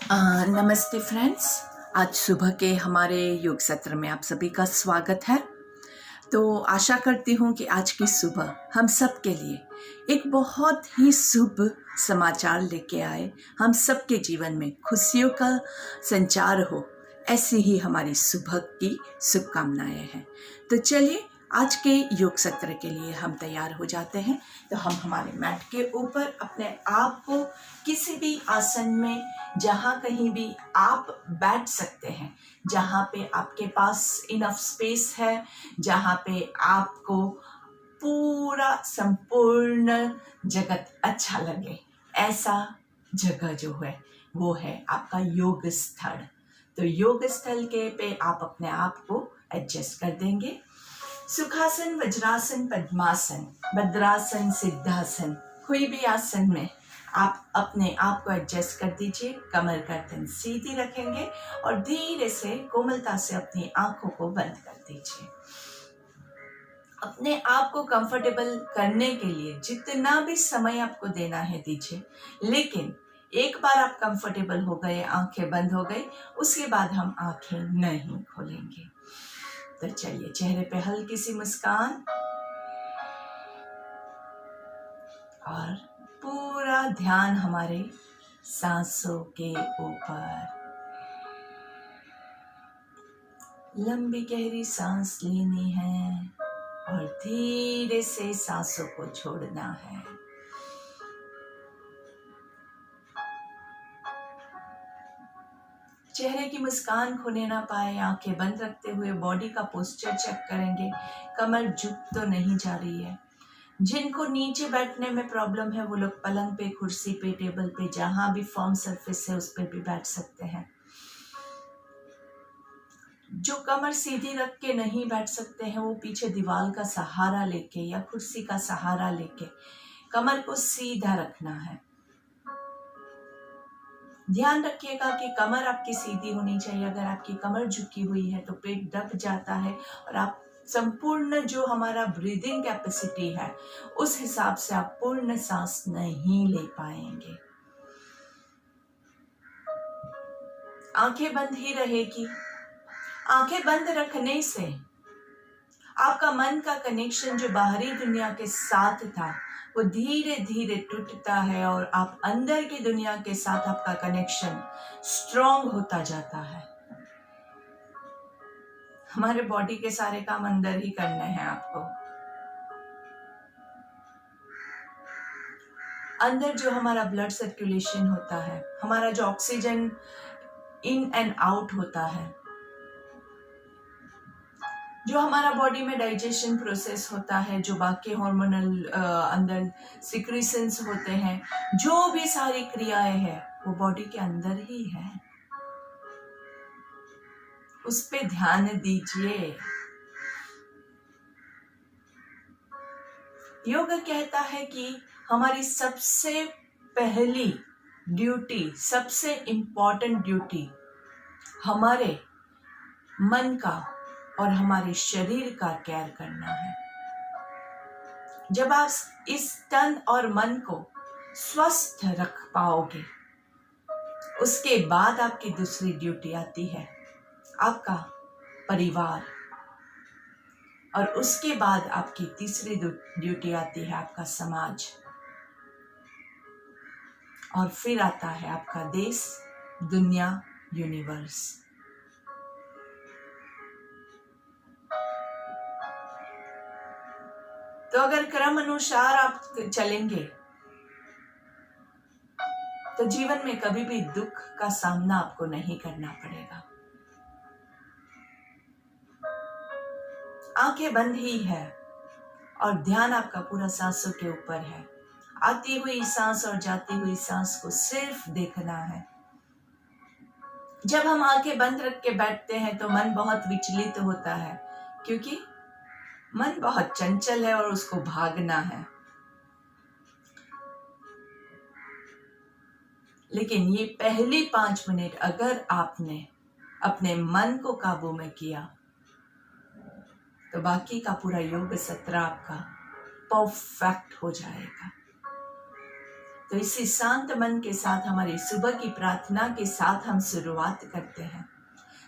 नमस्ते फ्रेंड्स। आज सुबह के हमारे योग सत्र में आप सभी का स्वागत है। तो आशा करती हूँ कि आज की सुबह हम सब के लिए एक बहुत ही शुभ समाचार लेके आए, हम सब के जीवन में खुशियों का संचार हो, ऐसी ही हमारी सुबह की शुभकामनाएं हैं। तो चलिए आज के योग सत्र के लिए हम तैयार हो जाते हैं। तो हम हमारे मैट के ऊपर अपने आप को किसी भी आसन में, जहाँ कहीं भी आप बैठ सकते हैं, जहाँ पे आपके पास इनफ स्पेस है, जहाँ पे आपको पूरा संपूर्ण जगत अच्छा लगे, ऐसा जगह जो है वो है आपका योग स्थल। तो योग स्थल के पे आप अपने आप को एडजस्ट कर देंगे। सुखासन, वज्रासन, पद्मासन, भद्रासन, सिद्धासन, कोई भी आसन में आप अपने आप को एडजस्ट कर दीजिए। कमर गर्दन सीधी रखेंगे और धीरे से कोमलता से अपनी आंखों को बंद कर दीजिए। अपने आप को कंफर्टेबल करने के लिए जितना भी समय आपको देना है दीजिए, लेकिन एक बार आप कंफर्टेबल हो गए, आंखें बंद हो गई, उसके बाद हम आंखें नहीं खोलेंगे। तो चलिए, चेहरे पे हल्की सी मुस्कान और पूरा ध्यान हमारे सांसों के ऊपर। लंबी गहरी सांस लेनी है और धीरे से सांसों को छोड़ना है। चेहरे की मुस्कान खोने ना पाए, आंखें बंद रखते हुए बॉडी का पोस्चर चेक करेंगे। कमर झुक तो नहीं जा रही है। जिनको नीचे बैठने में प्रॉब्लम है वो लोग पलंग पे, कुर्सी पे, टेबल पे, जहां भी फर्म सरफेस है उस पर भी बैठ सकते हैं। जो कमर सीधी रख के नहीं बैठ सकते हैं वो पीछे दीवार का सहारा लेके या कुर्सी का सहारा लेके कमर को सीधा रखना है। ध्यान रखिएगा कि कमर आपकी सीधी होनी चाहिए। अगर आपकी कमर झुकी हुई है तो पेट दब जाता है और आप संपूर्ण जो हमारा ब्रीदिंग कैपेसिटी है उस हिसाब से आप पूर्ण सांस नहीं ले पाएंगे। आंखें बंद ही रहेगी। आंखें बंद रखने से आपका मन का कनेक्शन जो बाहरी दुनिया के साथ था वो धीरे धीरे टूटता है और आप अंदर की दुनिया के साथ आपका कनेक्शन स्ट्रॉन्ग होता जाता है। हमारे बॉडी के सारे काम अंदर ही करने हैं आपको। अंदर जो हमारा ब्लड सर्कुलेशन होता है, हमारा जो ऑक्सीजन इन एंड आउट होता है, जो हमारा बॉडी में डाइजेशन प्रोसेस होता है, जो बाकी हार्मोनल अंदर सिक्रीशंस होते हैं, जो भी सारी क्रियाएं हैं वो बॉडी के अंदर ही है। उस पे ध्यान दीजिए। योग कहता है कि हमारी सबसे पहली ड्यूटी, सबसे इंपॉर्टेंट ड्यूटी हमारे मन का और हमारे शरीर का केयर करना है। जब आप इस तन और मन को स्वस्थ रख पाओगे, उसके बाद आपकी दूसरी ड्यूटी आती है आपका परिवार, और उसके बाद आपकी तीसरी ड्यूटी आती है आपका समाज, और फिर आता है आपका देश, दुनिया, यूनिवर्स। तो अगर क्रम अनुसार आप चलेंगे तो जीवन में कभी भी दुख का सामना आपको नहीं करना पड़ेगा। आंखें बंद ही है और ध्यान आपका पूरा सांसों के ऊपर है। आती हुई सांस और जाती हुई सांस को सिर्फ देखना है। जब हम आंखें बंद रख के बैठते हैं तो मन बहुत विचलित होता है, क्योंकि मन बहुत चंचल है और उसको भागना है। लेकिन ये पहली 5 मिनट अगर आपने अपने मन को काबू में किया तो बाकी का पूरा योग सत्र आपका परफेक्ट हो जाएगा। तो इसी शांत मन के साथ हमारी सुबह की प्रार्थना के साथ हम शुरुआत करते हैं।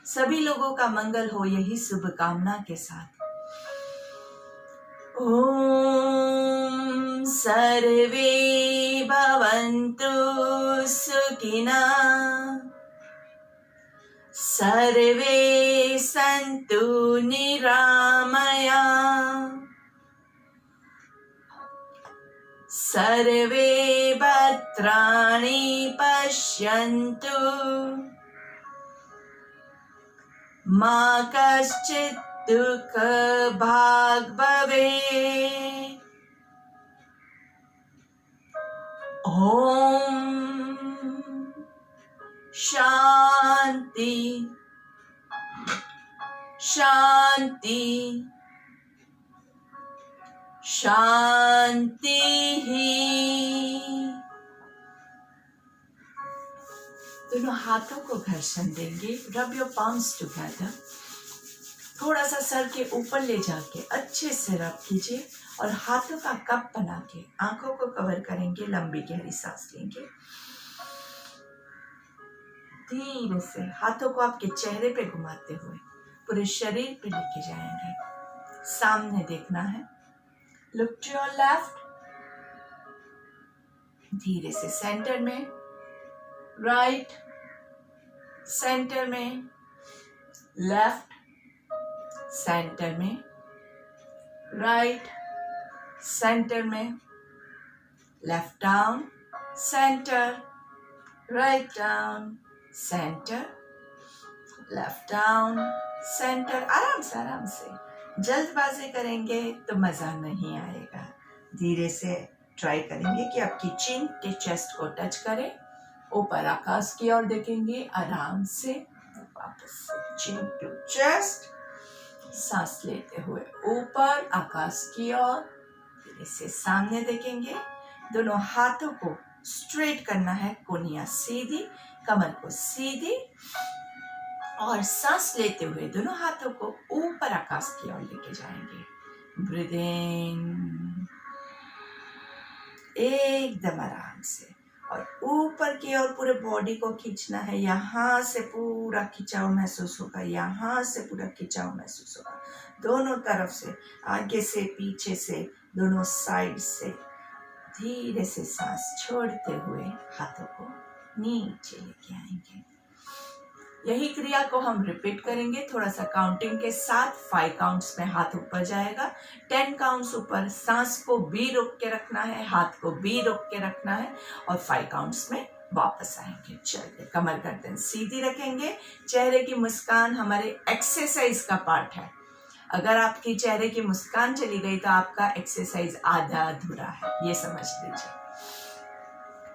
सभी लोगों का मंगल हो, यही शुभकामना के साथ। ओम सर्वे भवन्तु सुखिनः, सर्वे सन्तु निरामयाः, सर्वे भद्राणि पश्यन्तु, मा कश्चित् दुःखभाग् भवेत्। ओम शांति शांति शांति ही। दोनों हाथों को घर्षण देंगे। Rub your palms together. थोड़ा सा सर के ऊपर ले जाके अच्छे से रब कीजिए और हाथों का कप बना के आंखों को कवर करेंगे। लंबी गहरी सांस लेंगे। धीरे से हाथों को आपके चेहरे पे घुमाते हुए पूरे शरीर पे लेके जाएंगे। सामने देखना है। Look to your left. धीरे से सेंटर में, राइट, सेंटर में, लेफ्ट, सेंटर में, राइट, सेंटर में, left down, center, right down, center, left down, center. आराम से जल्दबाजी करेंगे तो मजा नहीं आएगा। धीरे से ट्राई करेंगे कि आपकी चिन के चेस्ट को टच करें। ऊपर आकाश की ओर देखेंगे। आराम से वापस चिन टू चेस्ट। सांस लेते हुए ऊपर आकाश की ओर। धीरे से सामने देखेंगे। दोनों हाथों को स्ट्रेट करना है। कोहनियां सीधी, कमर को सीधी, और सांस लेते हुए दोनों हाथों को ऊपर आकाश की ओर लेके जाएंगे। ब्रीथ इन, एकदम आराम से, और ऊपर की ओर पूरे बॉडी को खींचना है। यहाँ से पूरा खिंचाव महसूस होगा, यहाँ से पूरा खिंचाव महसूस होगा। दोनों तरफ से, आगे से, पीछे से, दोनों साइड से। धीरे से सांस छोड़ते हुए हाथों को नीचे लेके आएंगे। यही क्रिया को हम रिपीट करेंगे थोड़ा सा काउंटिंग के साथ। 5 काउंट्स में हाथ ऊपर जाएगा, 10 काउंट्स ऊपर। सांस को भी रोक के रखना है, हाथ को भी रोक के रखना है, और 5 काउंट्स में वापस आएंगे। चलिए, कमर गर्दन सीधी रखेंगे। चेहरे की मुस्कान हमारे एक्सरसाइज का पार्ट है। अगर आपकी चेहरे की मुस्कान चली गई तो आपका एक्सरसाइज आधा अधूरा है, ये समझ लीजिए।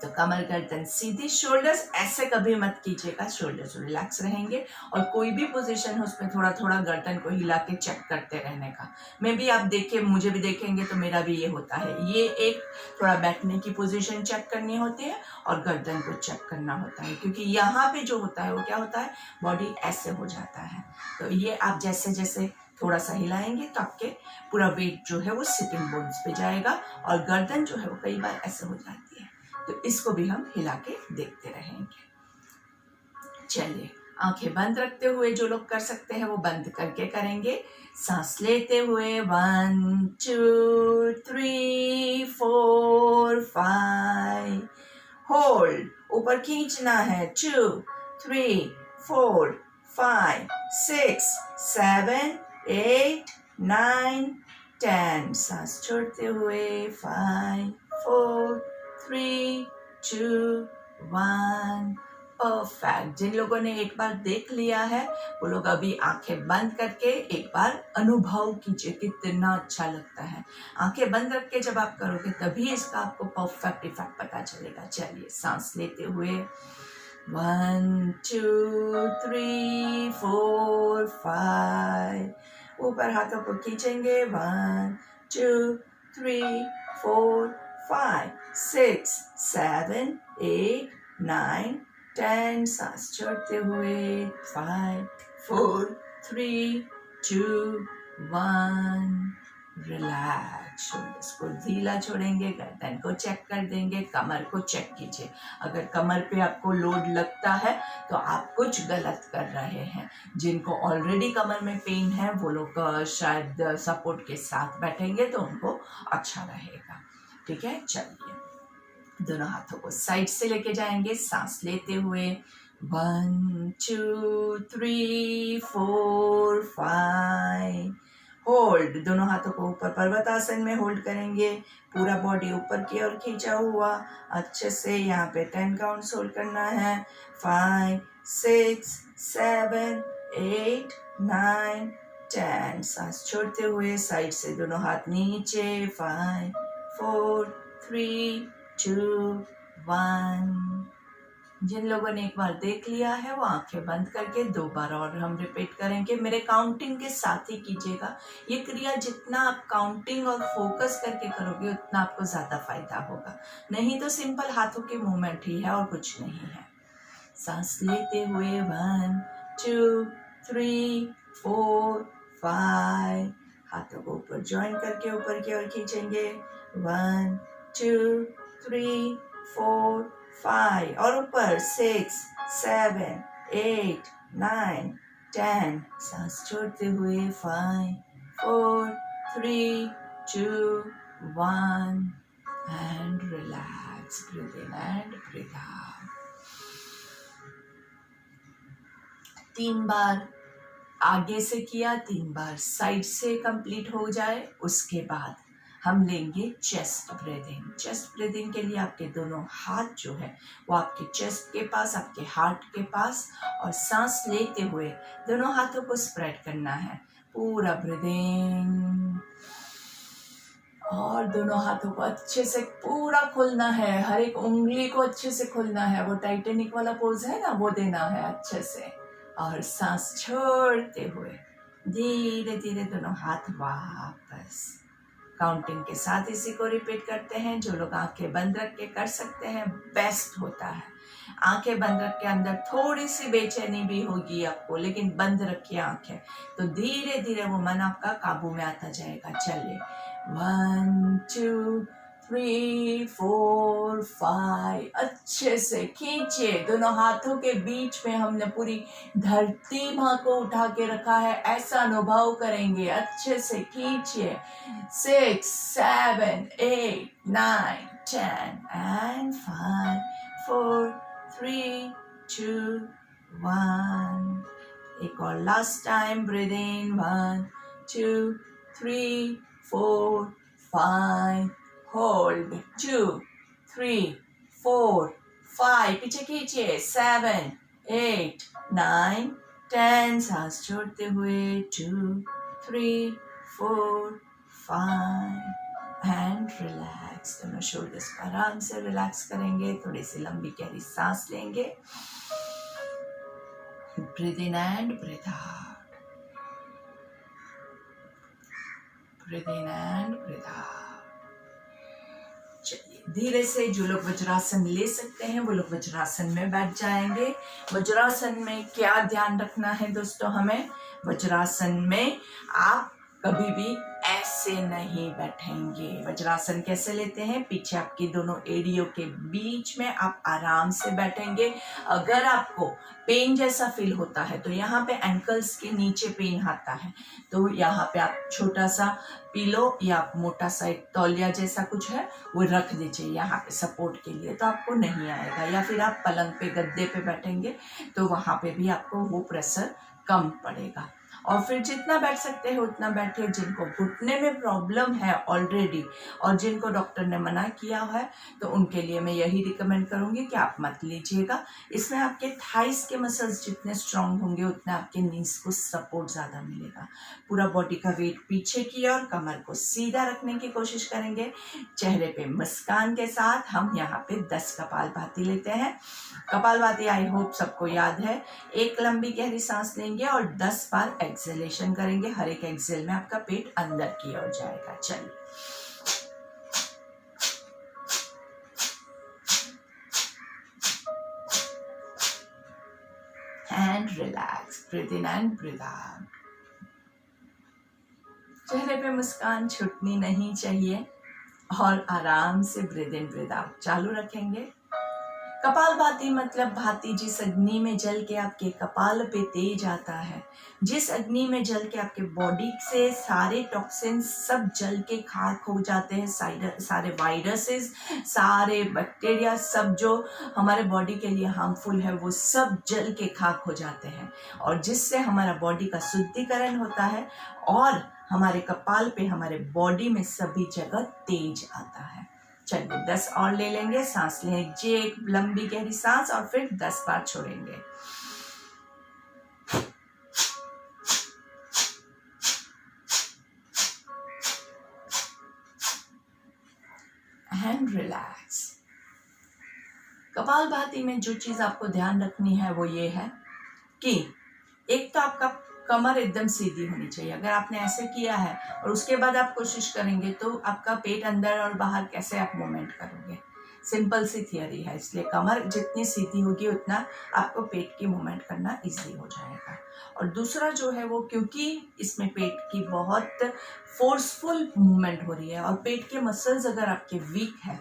तो कमर गर्दन सीधी। शोल्डर्स ऐसे कभी मत कीजिएगा, शोल्डर्स रिलैक्स रहेंगे। और कोई भी पोजीशन है उसमें थोड़ा थोड़ा गर्दन को हिला के चेक करते रहने का। मैं भी, आप देखें, मुझे भी देखेंगे तो मेरा भी ये होता है। ये एक थोड़ा बैठने की पोजीशन चेक करनी होती है और गर्दन को चेक करना होता है, क्योंकि यहाँ पे जो होता है वो क्या होता है, बॉडी ऐसे हो जाता है। तो ये आप जैसे जैसे थोड़ा सा हिलाएंगे तो आपके पूरा वेट जो है वो सिटिंग बोन्स पे जाएगा, और गर्दन जो है वो कई बार ऐसे हो जाती है। तो इसको भी हम हिला के देखते रहेंगे। चलिए, आंखें बंद रखते हुए जो लोग कर सकते हैं वो बंद करके करेंगे। सांस लेते हुए 1 2 3 4 5, होल्ड, ऊपर खींचना है। 2 3 4 5 6 7 8 9 10। सांस छोड़ते हुए 5 4 3 2 1। परफेक्ट। जिन लोगों ने एक बार देख लिया है वो लोग अभी आंखें बंद करके एक बार अनुभव कीजिए कितना अच्छा लगता है। आंखें बंद रख के जब आप करोगे तभी इसका आपको परफेक्ट इफेक्ट पता चलेगा। चलिए, सांस लेते हुए 1 2 3 4 5, ऊपर हाथों को खींचेंगे। 1 2 3 4 5 6 7 8 9 10। सांस छोड़ते हुए 5 4 3 2 1। रिलैक्स। शोल्डर्स को ढीला छोड़ेंगे, गर्दन को चेक कर देंगे, कमर को चेक कीजिए। अगर कमर पे आपको लोड लगता है तो आप कुछ गलत कर रहे हैं। जिनको ऑलरेडी कमर में पेन है वो लोग शायद सपोर्ट के साथ बैठेंगे तो उनको अच्छा रहेगा। ठीक है, चलिए दोनों हाथों को साइड से लेके जाएंगे, सांस लेते हुए 1 2 3 4 5। होल्ड, दोनों हाथों को ऊपर पर्वतासन में होल्ड करेंगे, पूरा बॉडी ऊपर की ओर खींचा हुआ अच्छे से। यहाँ पे 10 काउंट्स होल्ड करना है। 5 6 7 8 9 10। सांस छोड़ते हुए साइड से दोनों हाथ नीचे। 5 4 3 2 1। जिन लोगों ने एक बार देख लिया है वो आंखें बंद करके 2 बार और हम रिपीट करेंगे। मेरे काउंटिंग के साथ ही कीजिएगा। ये क्रिया जितना आप काउंटिंग और फोकस करके करोगे उतना आपको ज्यादा फायदा होगा, नहीं तो सिंपल हाथों के मूवमेंट ही है और कुछ नहीं है। सांस लेते हुए 1 2 3 4 5। हाथों को ऊपर ज्वाइन करके ऊपर की ओर खींचेंगे। 1 2 3 4 5 और ऊपर 6 7 8 9 10। सांस छोड़ते हुए 5 4 3 2 1 and relax. Breathe in and breathe out. 3 बार आगे से किया, 3 बार साइड से कंप्लीट हो जाए, उसके बाद हम लेंगे चेस्ट ब्रीदिंग। चेस्ट ब्रीदिंग के लिए आपके दोनों हाथ जो है वो आपके चेस्ट के पास, आपके हार्ट के पास, और सांस लेते हुए दोनों हाथों को स्प्रेड करना है। पूरा ब्रीदिंग और दोनों हाथों को अच्छे से पूरा खोलना है। हर एक उंगली को अच्छे से खोलना है। वो टाइटेनिक वाला पोज है ना, वो देना है अच्छे से। और सांस छोड़ते हुए धीरे धीरे दोनों हाथ वापस। काउंटिंग के साथ इसी को रिपीट करते हैं। जो लोग आंखें बंद रख के कर सकते हैं बेस्ट होता है। आंखें बंद रख के अंदर थोड़ी सी बेचैनी भी होगी आपको, लेकिन बंद रखिए आंखें तो धीरे धीरे वो मन आपका काबू में आता जाएगा। चलिए 1 2 3 4 5। अच्छे से खींचिए। दोनों हाथों के बीच में हमने पूरी धरती माँ को उठा के रखा है, ऐसा अनुभव करेंगे। अच्छे से खींचिए। 6 7 8 9 10 and 5 4 3 2 1। एक और लास्ट टाइम। ब्रीथ इन 1 2 3 4 5। होल्ड 2 3 4 5। पीछे खींचिए। 7 8 9 10। सांस छोड़ते हुए 2 3 4 5 एंड रिलैक्स। दोनों शोल्डर्स को आराम से रिलैक्स करेंगे। थोड़ी सी लंबी गहरी सांस लेंगे। Breathe in and breathe out. Breathe in and breathe out. चलिए धीरे से जो लोग वज्रासन ले सकते हैं वो लोग वज्रासन में बैठ जाएंगे। वज्रासन में क्या ध्यान रखना है दोस्तों हमें? वज्रासन में आप कभी भी ऐसे नहीं बैठेंगे। वज्रासन कैसे लेते हैं? पीछे आपकी दोनों एड़ियों के बीच में आप आराम से बैठेंगे। अगर आपको पेन जैसा फील होता है तो यहाँ पे एंकल्स के नीचे पेन आता है तो यहाँ पे आप छोटा सा पिलो या मोटा सा एक तौलिया जैसा कुछ है वो रख दीजिए यहाँ पे सपोर्ट के लिए, तो आपको नहीं आएगा। या फिर आप पलंग पे गद्दे पे बैठेंगे तो वहाँ पे भी आपको वो प्रेशर कम पड़ेगा। और फिर जितना बैठ सकते हैं उतना बैठिए। जिनको घुटने में प्रॉब्लम है ऑलरेडी और जिनको डॉक्टर ने मना किया है तो उनके लिए मैं यही रिकमेंड करूंगी कि आप मत लीजिएगा। इसमें आपके थाइस के मसल्स जितने स्ट्रांग होंगे उतने आपके नीज को सपोर्ट ज़्यादा मिलेगा। पूरा बॉडी का वेट पीछे की और कमर को सीधा रखने की कोशिश करेंगे। चेहरे पे मुस्कान के साथ हम यहाँ पे 10 कपालभाति लेते हैं। कपालभाति आई होप सबको याद है। एक लंबी गहरी सांस लेंगे और 10 बार एक्सहेलेशन करेंगे। हर एक एक्सहेल में आपका पेट अंदर की ओर जाएगा। चलिए and relax. Breathe in and breathe out. चेहरे पे मुस्कान छूटनी नहीं चाहिए और आराम से ब्रीद इन ब्रीद आउट चालू रखेंगे। कपालभाति मतलब भाती जिस अग्नि में जल के आपके कपाल पे तेज आता है, जिस अग्नि में जल के आपके बॉडी से सारे टॉक्सिन्स सब जल के खाक हो जाते हैं, सारे वायरसेस, सारे बैक्टीरिया, सब जो हमारे बॉडी के लिए हार्मफुल है वो सब जल के खाक हो जाते हैं, और जिससे हमारा बॉडी का शुद्धिकरण होता है और हमारे कपाल पे, हमारे बॉडी में सभी जगह तेज आता है। चलिए 10 और ले लेंगे। सांस लीजिए, एक लंबी गहरी सांस, और फिर 10 बार छोड़ेंगे। And relax. कपालभाति में जो चीज आपको ध्यान रखनी है वो ये है कि एक तो आपका कमर एकदम सीधी होनी चाहिए। अगर आपने ऐसे किया है और उसके बाद आप कोशिश करेंगे तो आपका पेट अंदर और बाहर कैसे आप मूवमेंट करोगे। सिंपल सी थियरी है, इसलिए कमर जितनी सीधी होगी उतना आपको पेट की मूवमेंट करना इजी हो जाएगा। और दूसरा जो है वो, क्योंकि इसमें पेट की बहुत फोर्सफुल मूवमेंट हो रही है और पेट के मसल्स अगर आपके वीक है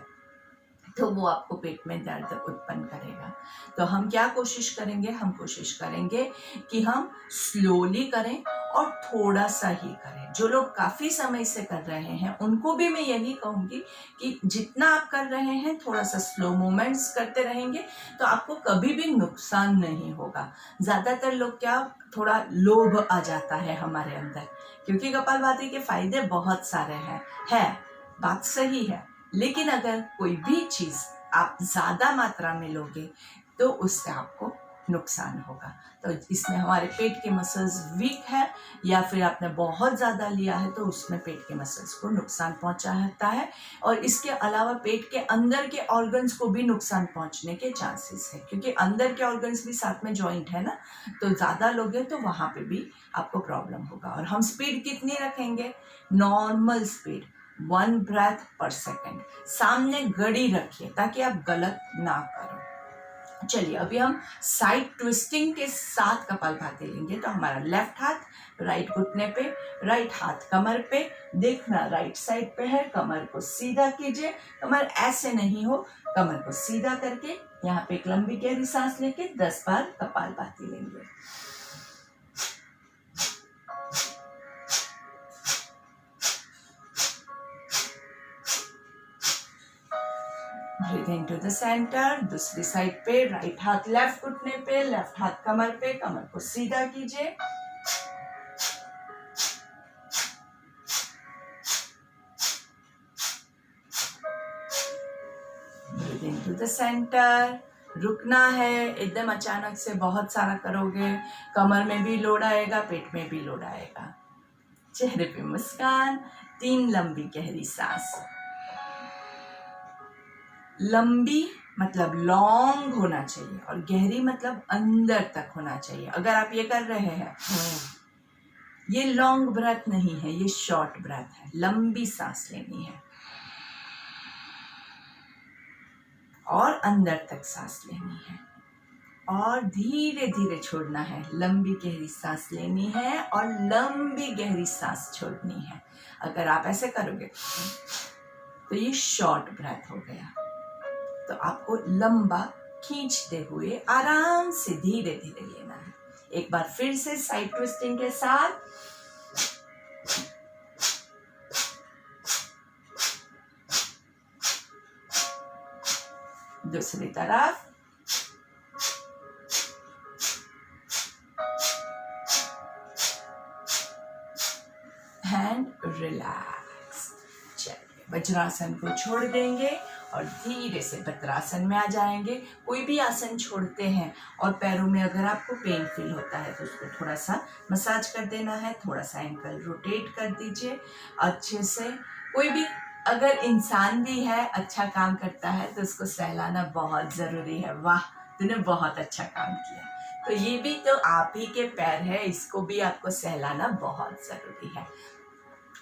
तो वो आपको पेट में दर्द उत्पन्न करेगा। तो हम क्या कोशिश करेंगे, हम कोशिश करेंगे कि हम स्लोली करें और थोड़ा सा ही करें। जो लोग काफ़ी समय से कर रहे हैं उनको भी मैं यही कहूँगी कि जितना आप कर रहे हैं थोड़ा सा स्लो मूवमेंट्स करते रहेंगे तो आपको कभी भी नुकसान नहीं होगा। ज़्यादातर लोग क्या, थोड़ा लोभ आ जाता है हमारे अंदर, क्योंकि कपालभाति के फायदे बहुत सारे हैं, बात सही है, लेकिन अगर कोई भी चीज आप ज्यादा मात्रा में लोगे तो उससे आपको नुकसान होगा। तो इसमें हमारे पेट के मसल्स वीक है या फिर आपने बहुत ज़्यादा लिया है तो उसमें पेट के मसल्स को नुकसान पहुंचाता है, और इसके अलावा पेट के अंदर के ऑर्गन्स को भी नुकसान पहुंचने के चांसेस है, क्योंकि अंदर के ऑर्गन्स भी साथ में जॉइंट है ना, तो ज़्यादा लोगे तो वहाँ पे भी आपको प्रॉब्लम होगा। और हम स्पीड कितनी रखेंगे, नॉर्मल स्पीड 1 ब्रेथ पर सेकेंड, सामने घड़ी रखिए ताकि आप गलत ना करो। चलिए अभी हम साइड ट्विस्टिंग के साथ कपालभाति लेंगे। तो हमारा लेफ्ट हाथ राइट घुटने पे, राइट हाथ कमर पे, देखना राइट साइड पे है, कमर को सीधा कीजिए, कमर ऐसे नहीं हो, कमर को सीधा करके यहाँ पे एक लंबी गहरी सांस लेके 10 बार कपालभाति लेंगे। Breathe into the center. दूसरी साइड पे राइट हाथ लेफ्ट घुटने पे, लेफ्ट हाथ कमर पे, कमर को सीधा कीजिए। Breathe into the center. रुकना है, एकदम अचानक से बहुत सारा करोगे कमर में भी लोड आएगा, पेट में भी लोड आएगा। चेहरे पे मुस्कान, 3 लंबी गहरी सांस। लंबी मतलब लॉन्ग होना चाहिए और गहरी मतलब अंदर तक होना चाहिए। अगर आप ये कर रहे हैं, ये लॉन्ग ब्रेथ नहीं है, ये शॉर्ट ब्रेथ है, लंबी सांस लेनी है और अंदर तक सांस लेनी है और धीरे धीरे छोड़ना है। लंबी गहरी सांस लेनी है और लंबी गहरी सांस छोड़नी है। अगर आप ऐसे करोगे तो ये शॉर्ट ब्रेथ हो गया। तो आपको लंबा खींचते हुए आराम से धीरे धीरे लेना है। एक बार फिर से साइड ट्विस्टिंग के साथ। दूसरी तरफ। And relax. चलिए वज्रासन को छोड़ देंगे और धीरे से भद्रासन में आ जाएंगे। कोई भी आसन छोड़ते हैं और पैरों में अगर आपको पेन फील होता है तो उसको थोड़ा सा मसाज कर देना है, थोड़ा सा एंकल रोटेट कर दीजिए अच्छे से। कोई भी अगर इंसान भी है अच्छा काम करता है तो उसको सहलाना बहुत ज़रूरी है। वाह, तूने बहुत अच्छा काम किया। तो ये भी तो आप ही के पैर है, इसको भी आपको सहलाना बहुत ज़रूरी है।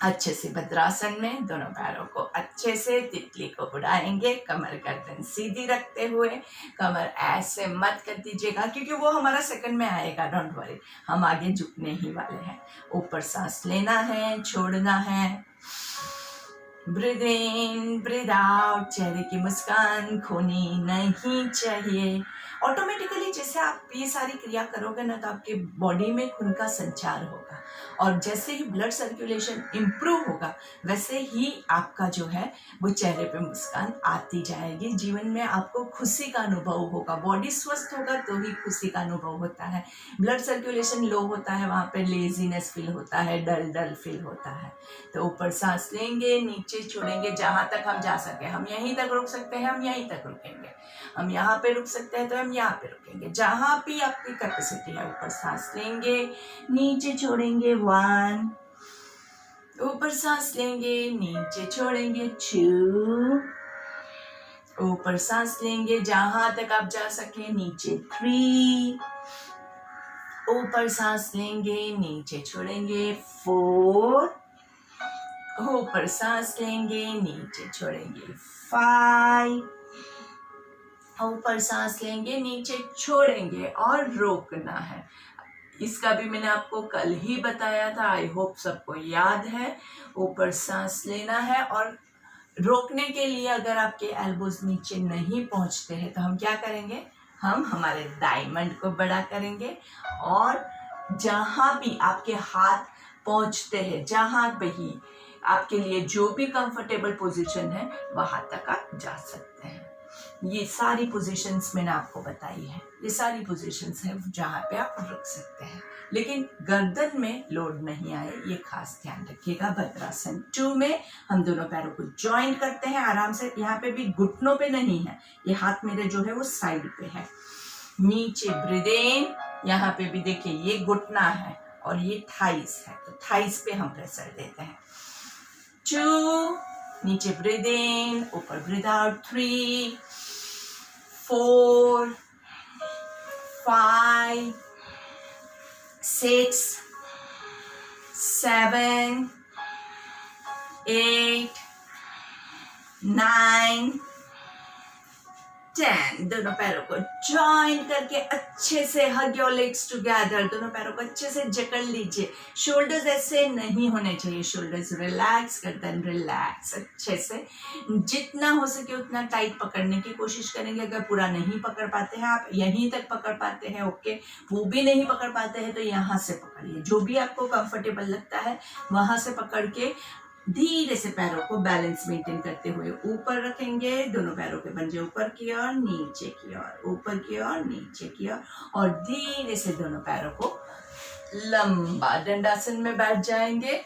अच्छे से भद्रासन में दोनों पैरों को अच्छे से तितली को उड़ाएंगे, कमर गर्दन सीधी रखते हुए। कमर ऐसे मत कर दीजिएगा क्योंकि वो हमारा सेकंड में आएगा, डोंट वरी, हम आगे झुकने ही वाले हैं। ऊपर सांस लेना है, छोड़ना है, ब्रीद इन ब्रीद आउट। चेहरे की मुस्कान खोनी नहीं चाहिए। ऑटोमेटिकली जैसे आप ये सारी क्रिया करोगे ना तो आपके बॉडी में खून का संचार होगा और जैसे ही ब्लड सर्कुलेशन इम्प्रूव होगा वैसे ही आपका जो है वो चेहरे पे मुस्कान आती जाएगी। जीवन में आपको खुशी का अनुभव होगा। बॉडी स्वस्थ होगा तो ही खुशी का अनुभव होता है। ब्लड सर्कुलेशन लो होता है, वहाँ पे लेजीनेस फील होता है, डल डल फील होता है। तो ऊपर सांस लेंगे, नीचे छोड़ेंगे, जहाँ तक हम जा सके। हम यहीं तक रुक सकते हैं, हम यहीं तक रुकेंगे। हम यहाँ पे रुक सकते हैं तो हम यहाँ पे रुकेंगे, जहाँ भी आपकी कैपेसिटी है। ऊपर सांस लेंगे, नीचे छोड़ेंगे, 1, ऊपर सांस लेंगे, नीचे छोड़ेंगे, 2, ऊपर सांस लेंगे, जहाँ तक आप जा सके, नीचे 3, ऊपर सांस लेंगे, नीचे छोड़ेंगे, 4, ऊपर सांस लेंगे, नीचे छोड़ेंगे, 5, ऊपर सांस लेंगे, नीचे छोड़ेंगे और रोकना है। इसका भी मैंने आपको कल ही बताया था, आई होप सबको याद है। ऊपर सांस लेना है और रोकने के लिए अगर आपके एल्बोज नीचे नहीं पहुंचते हैं तो हम क्या करेंगे, हम हमारे डायमंड को बड़ा करेंगे और जहां भी आपके हाथ पहुंचते हैं, जहां पे ही आपके लिए जो भी कंफर्टेबल पोजीशन है वहां तक आप जा सकते हैं। ये सारी पोजीशंस मैंने आपको बताई है, ये सारी पोजीशंस हैं जहाँ पे आप रुक सकते हैं, लेकिन गर्दन में लोड नहीं आए, ये खास ध्यान रखिएगा। भद्रासन 2 में हम दोनों पैरों को ज्वाइन करते हैं आराम से। यहाँ पे भी घुटनों पे नहीं है, ये हाथ मेरे जो है वो साइड पे है। नीचे ब्रीद इन, यहाँ पे भी देखिए ये घुटना है और ये थाइस है, तो थाइस पे हम प्रेशर देते हैं। 2, नीचे ब्रीद इन, ऊपर ब्रीद आउट, 3, 4, 5, 6, 7, 8, 9, 10। दोनों पैरों को ज्वाइन करके अच्छे से हग योर लेग्स टुगेदर। दोनों पैरों को अच्छे से जकड़ लीजिए। शोल्डर्स ऐसे नहीं होने चाहिए, शोल्डर्स रिलैक्स, गर्दन रिलैक्स। अच्छे से जितना हो सके उतना टाइट पकड़ने की कोशिश करेंगे। अगर पूरा नहीं पकड़ पाते हैं, आप यहीं तक पकड़ पाते हैं, ओके। वो भी नहीं पकड़ पाते हैं तो यहाँ से पकड़िए, जो भी आपको कंफर्टेबल लगता है वहां से पकड़ के धीरे से पैरों को बैलेंस मेंटेन करते हुए ऊपर रखेंगे। दोनों पैरों के पंजे ऊपर की ओर, नीचे की ओर, ऊपर की ओर, नीचे की ओर, और धीरे से दोनों पैरों को लंबा दंडासन में बैठ जाएंगे।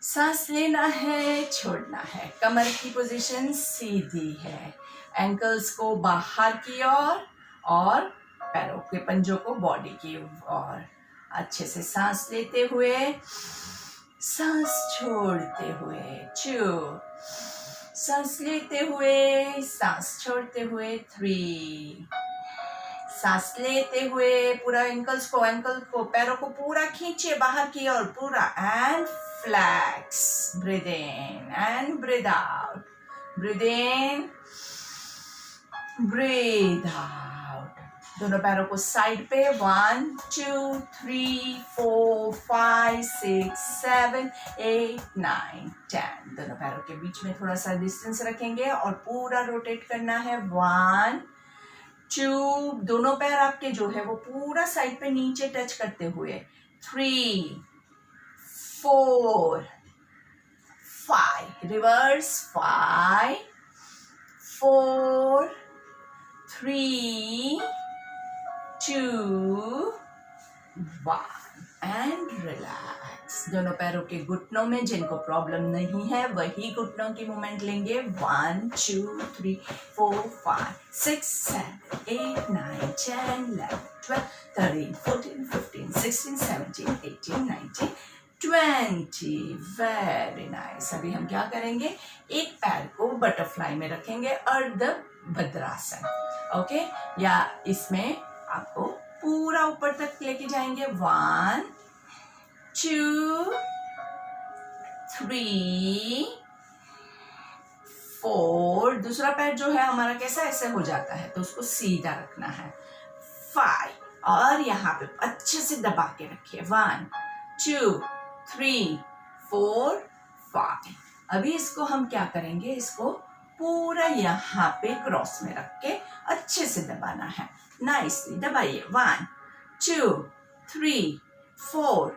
सांस लेना है, छोड़ना है। कमर की पोजीशन सीधी है, एंकल्स को बाहर की ओर और पैरों के पंजों को बॉडी की ओर। अच्छे से सांस लेते हुए, सांस छोड़ते हुए, 2, सांस लेते हुए, सांस छोड़ते हुए, 3, सांस लेते हुए पूरा एंकल को पैरों को पूरा खींचिए बाहर की ओर पूरा, and flex. Breathe in and breathe out, breathe in, breathe out. दोनों पैरों को साइड पे, 1, 2, 3, 4, 5, 6, 7, 8, 9, 10। दोनों पैरों के बीच में थोड़ा सा डिस्टेंस रखेंगे और पूरा रोटेट करना है। 1, 2, दोनों पैर आपके जो है वो पूरा साइड पे नीचे टच करते हुए, 3, 4, 5, रिवर्स, 5, 4, 3, 2, 1 एंड रिलैक्स। दोनों पैरों के घुटनों में जिनको प्रॉब्लम नहीं है वही घुटनों की मूवमेंट लेंगे। 1, 2, 3, 4, 5, 6, 7, 8, 9, 10, 11, 12, 13, 14, 15, 16, 17, 18, 19, 20। Very nice. अभी हम क्या करेंगे, एक पैर को बटरफ्लाई में रखेंगे, अर्ध भद्रासन, ओके। या इसमें आपको पूरा ऊपर तक लेके जाएंगे। 1, 2, 3 4, दूसरा पैर जो है हमारा कैसा ऐसे हो जाता है तो उसको सीधा रखना है। 5 और यहाँ पे अच्छे से दबा के रखिए। 1 2 3 4 5। अभी इसको हम क्या करेंगे, इसको पूरा यहाँ पे क्रॉस में रख के अच्छे से दबाना है। नाइसली दबाइए। 1 2 3 4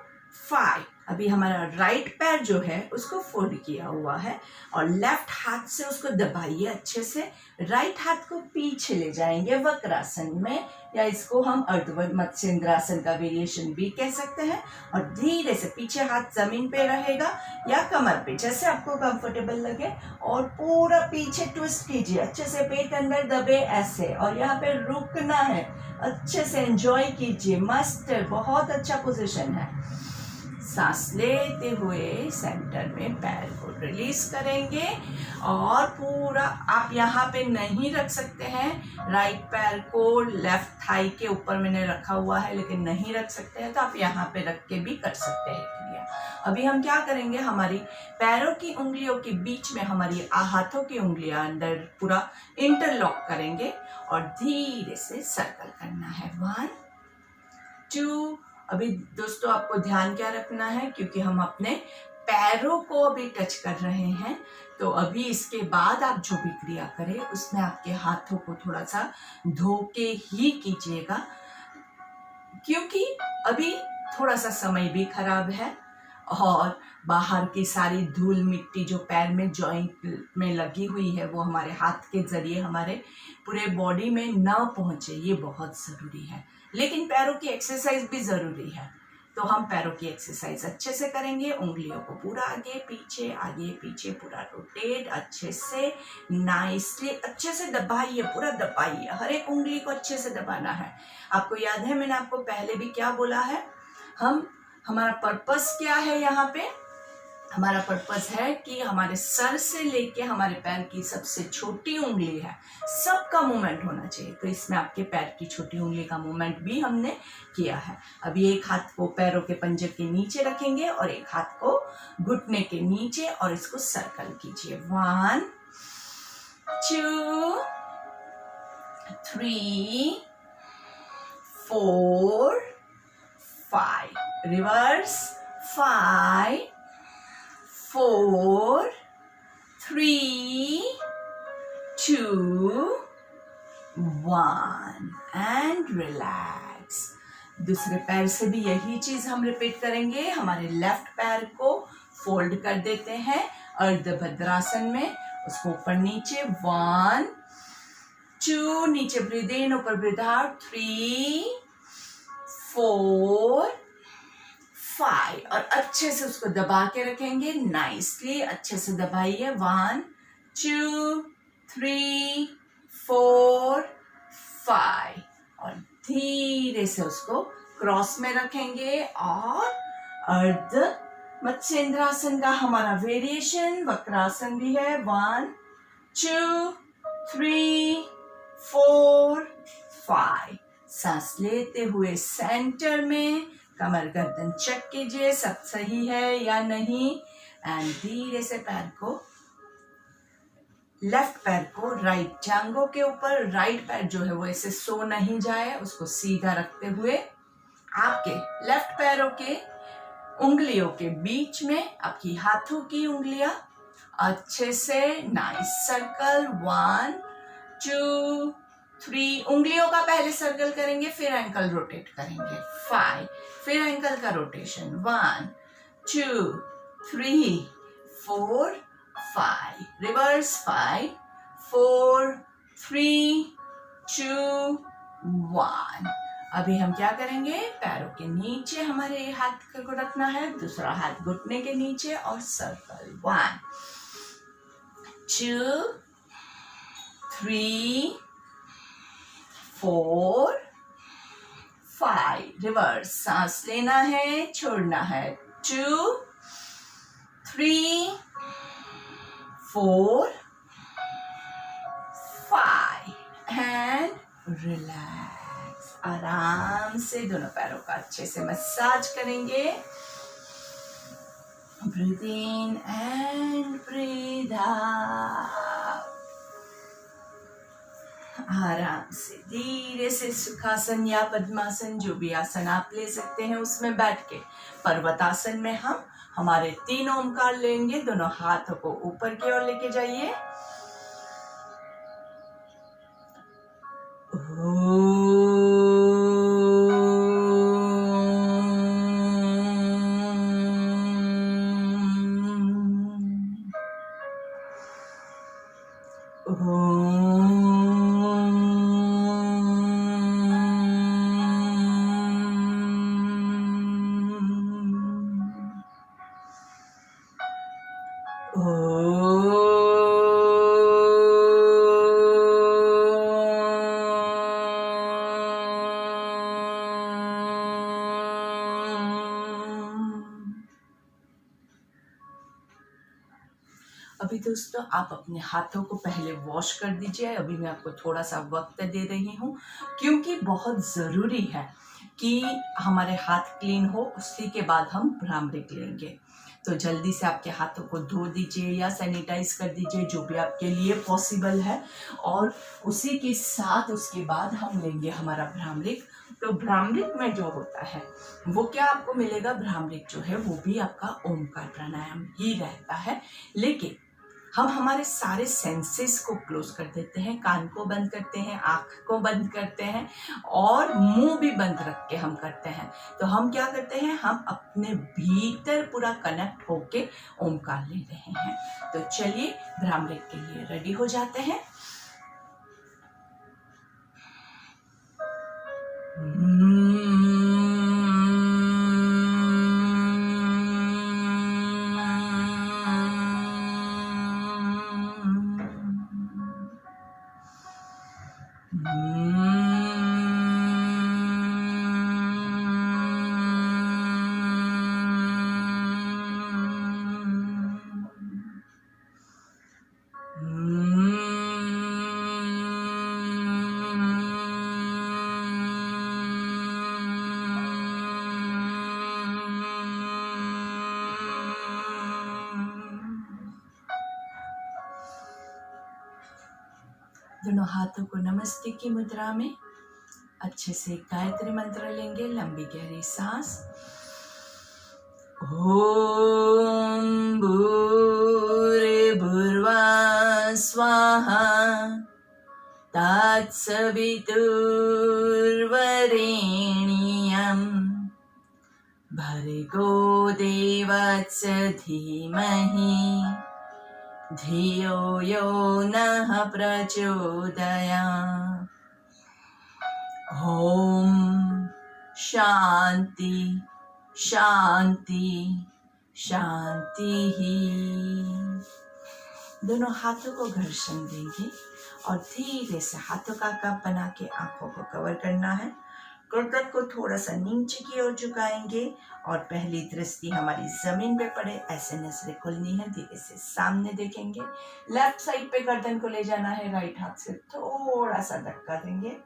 5। अभी हमारा राइट पैर जो है उसको फोल्ड किया हुआ है और लेफ्ट हाथ से उसको दबाइए अच्छे से। राइट हाथ को पीछे ले जाएंगे वक्रासन में, या इसको हम अर्धवट मत्स्येंद्रासन का वेरिएशन भी कह सकते हैं। और धीरे से पीछे हाथ जमीन पे रहेगा या कमर पे, जैसे आपको कंफर्टेबल लगे। और पूरा पीछे ट्विस्ट कीजिए, अच्छे से पेट अंदर दबे ऐसे, और यहाँ पे रुकना है। अच्छे से एंजॉय कीजिए। मस्त, बहुत अच्छा पोजीशन है। सांस लेते हुए सेंटर में पैर को रिलीज करेंगे और पूरा आप यहाँ पे नहीं रख सकते हैं। राइट पैर को लेफ्ट थाई के ऊपर मैंने रखा हुआ है, लेकिन नहीं रख सकते हैं तो आप यहाँ पे रख के भी कर सकते हैं क्रिया। अभी हम क्या करेंगे, हमारी पैरों की उंगलियों के बीच में हमारी हाथों की उंगलियां अंदर पूरा इंटरलॉक करेंगे और धीरे से सर्कल करना है। 1 2। अभी दोस्तों आपको ध्यान क्या रखना है, क्योंकि हम अपने पैरों को अभी टच कर रहे हैं, तो अभी इसके बाद आप जो भी क्रिया करें उसमें आपके हाथों को थोड़ा सा धो के ही कीजिएगा, क्योंकि अभी थोड़ा सा समय भी खराब है और बाहर की सारी धूल मिट्टी जो पैर में जॉइंट में लगी हुई है वो हमारे हाथ के जरिए हमारे पूरे बॉडी में न पहुंचे, ये बहुत ज़रूरी है। लेकिन पैरों की एक्सरसाइज भी ज़रूरी है, तो हम पैरों की एक्सरसाइज अच्छे से करेंगे। उंगलियों को पूरा आगे पीछे पूरा रोटेट अच्छे से, नाइसली अच्छे से दबाइए, पूरा दबाइए। हर एक उंगली को अच्छे से दबाना है। आपको याद है मैंने आपको पहले भी क्या बोला है, हमारा पर्पस क्या है यहाँ पे? हमारा पर्पस है कि हमारे सर से लेके हमारे पैर की सबसे छोटी उंगली है, सबका मूवमेंट होना चाहिए। तो इसमें आपके पैर की छोटी उंगली का मूवमेंट भी हमने किया है। अभी एक हाथ को पैरों के पंजे के नीचे रखेंगे और एक हाथ को घुटने के नीचे और इसको सर्कल कीजिए। 1 2 3 4 5। रिवर्स। 5 4 3 2 1 and relax. दूसरे पैर से भी यही चीज हम रिपीट करेंगे। हमारे लेफ्ट पैर को फोल्ड कर देते हैं अर्धभद्रासन में, उसको ऊपर नीचे। 1 2, नीचे ब्रीद इन, ऊपर ब्रीद आउट। 3 4 5 और अच्छे से उसको दबा के रखेंगे। नाइसली अच्छे से दबाइए। 1 2 3 4 5 और धीरे से उसको क्रॉस में रखेंगे। और अर्ध मत्स्येंद्रासन का हमारा वेरिएशन वक्रासन भी है। 1 2 3 4 5। सांस लेते हुए सेंटर में कमर गर्दन चेक कीजिए सब सही है या नहीं। एंड धीरे से पैर को, लेफ्ट पैर को राइट जांघों के ऊपर, राइट पैर जो है वो ऐसे सो नहीं जाए, उसको सीधा रखते हुए आपके लेफ्ट पैरों के उंगलियों के बीच में आपकी हाथों की उंगलियां अच्छे से नाइस सर्कल। 1 2 3। उंगलियों का पहले सर्कल करेंगे, फिर एंकल रोटेट करेंगे। 5, फिर एंकल का रोटेशन। 1 2 3 4 5। रिवर्स। 5 4 3 2 1। अभी हम क्या करेंगे, पैरों के नीचे हमारे हाथ को रखना है, दूसरा हाथ घुटने के नीचे और सर्कल। 1 2 3 4 5। रिवर्स। सांस लेना है, छोड़ना है। 2 3 4 5 एंड रिलैक्स। आराम से दोनों पैरों का अच्छे से मसाज करेंगे। Breathe in and breathe out. आराम से धीरे से सुखासन या पद्मासन, जो भी आसन आप ले सकते हैं उसमें बैठ के पर्वतासन में हम हमारे 3 ओमकार लेंगे। दोनों हाथों को ऊपर की ओर लेके जाइए। अभी दोस्तों आप अपने हाथों को पहले वॉश कर दीजिए। अभी मैं आपको थोड़ा सा वक्त दे रही हूँ क्योंकि बहुत ज़रूरी है कि हमारे हाथ क्लीन हो, उसी के बाद हम भ्रामरिक लेंगे। तो जल्दी से आपके हाथों को धो दीजिए या सैनिटाइज कर दीजिए, जो भी आपके लिए पॉसिबल है। और उसी के साथ उसके बाद हम लेंगे हमारा भ्रामरिक। तो भ्रामरिक में जो होता है वो क्या आपको मिलेगा, भ्रामरिक जो है वो भी आपका ओमकार प्राणायाम ही रहता है, लेकिन हम हमारे सारे सेंसेस को क्लोज कर देते हैं। कान को बंद करते हैं, आँख को बंद करते हैं और मुंह भी बंद रख के हम करते हैं। तो हम क्या करते हैं, हम अपने भीतर पूरा कनेक्ट होके ओमकार ले रहे हैं। तो चलिए भ्रामरिक के लिए रेडी हो जाते हैं। दोनों हाथों को नमस्ते की मुद्रा में अच्छे से गायत्री मंत्र लेंगे। लंबी गहरी सांस। ओम भूर्भुवः स्वाहा तत्सवितुर्वरेण्यं भर्गो देवस्य धीमहि धियो यो नः प्रचोदयात्। ओम शांति शांति शांति ही। दोनों हाथों को घर्षण देंगे और धीरे से हाथों का कप बना के आंखों को कवर करना है। गर्दन को थोड़ा सा नीचे की ओर झुकाएंगे और पहली दृष्टि हमारी जमीन पे पड़े, ऐसे नजरें खुलनी है। धीरे से सामने देखेंगे। लेफ्ट साइड पे गर्दन को ले जाना है। राइट हाथ से थोड़ा सा धक्का देंगे।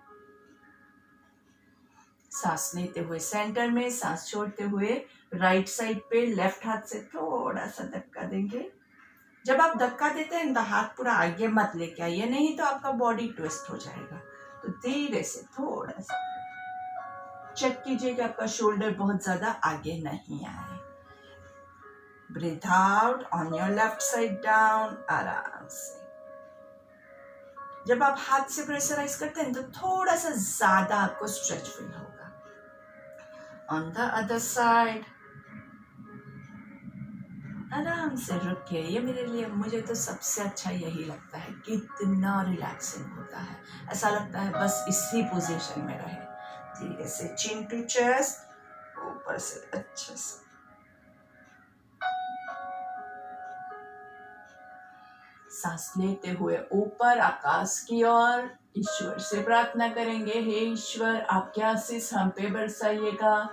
सांस लेते हुए सेंटर में, सांस छोड़ते हुए राइट साइड पे लेफ्ट हाथ से थोड़ा सा धक्का देंगे। जब आप धक्का देते हैं तो हाथ पूरा आगे मत लेके आइए, नहीं तो आपका बॉडी ट्विस्ट हो जाएगा। तो धीरे से थोड़ा सा चेक कीजिए कि आपका शोल्डर बहुत ज्यादा आगे नहीं आए। Breathe out on your left side down, आराम से। जब आप हाथ से प्रेशराइज करते हैं तो थोड़ा सा ज्यादा आपको स्ट्रेच फील होगा। ऑन द अदर साइड आराम से रुकिए। ये मेरे लिए, मुझे तो सबसे अच्छा यही लगता है, कितना रिलैक्सिंग होता है। ऐसा लगता है बस इसी पोजीशन में रहे। धीरे से चिन टू चेस्ट, ऊपर से अच्छे से। सांस लेते हुए ऊपर आकाश की ओर ईश्वर से प्रार्थना करेंगे, हे ईश्वर आपके आशीष हम पे बरसाइएगा।